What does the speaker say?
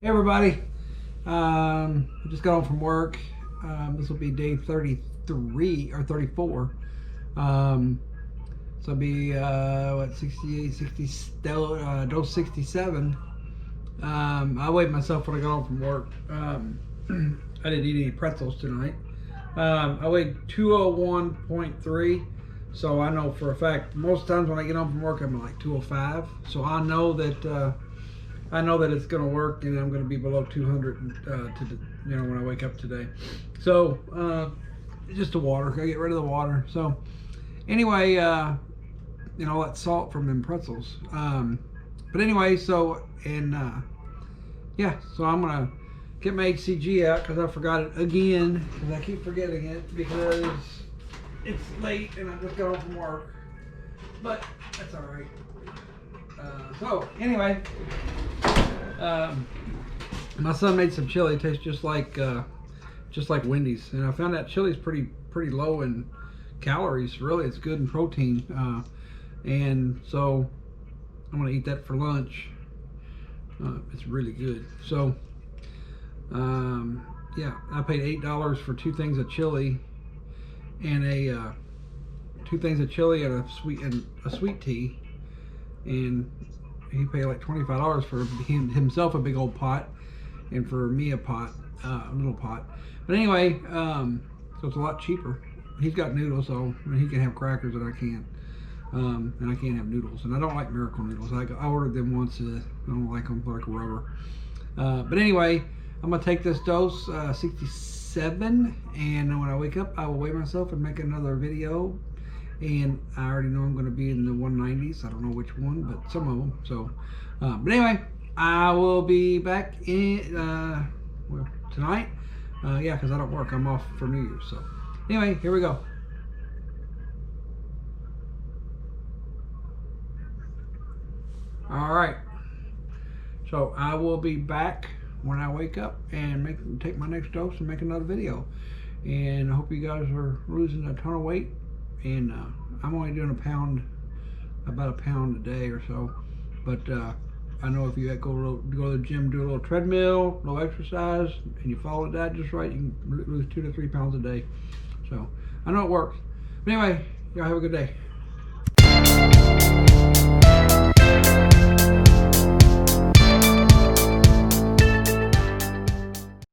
Hey everybody, I just got home from work. This will be day 33 or 34. So it'll be what, 68, 60, dose 67. I weighed myself when I got home from work. I didn't eat any pretzels tonight. I weighed 201.3. So I know for a fact most times when I get home from work I'm like 205. So I know that it's going to work, and I'm going to be below 200 when I wake up today. So just the water. Gotta get rid of the water. So anyway, all that salt from them pretzels. But anyway, so so I'm gonna get my HCG out because I forgot it again. Because I keep forgetting it because it's late and I just got home from work. But that's all right. So anyway, my son made some chili. It tastes just like Wendy's, and I found that chili's pretty low in calories. Really, it's good in protein, and so I'm gonna eat that for lunch. It's really good. So I paid $8 for two things of chili and a sweet tea. And he paid like $25 for himself a big old pot, and for me a little pot. But anyway, so it's a lot cheaper. He's got noodles, so he can have crackers and I can't. And I can't have noodles, and I don't like Miracle noodles. I ordered them once. I don't like them, like rubber. But anyway, I'm gonna take this dose 67, and when I wake up, I will weigh myself and make another video. And I already know I'm going to be in the 190s. I don't know which one, but some of them. So, but anyway, I will be back in tonight. Because I don't work. I'm off for New Year's. So, anyway, here we go. All right. So I will be back when I wake up and take my next dose and make another video. And I hope you guys are losing a ton of weight. And I'm only doing about a pound a day or so. But I know if you go to the gym, do a little treadmill, a little exercise, and you follow that just right, you can lose 2 to 3 pounds a day. So I know it works. But anyway, y'all have a good day.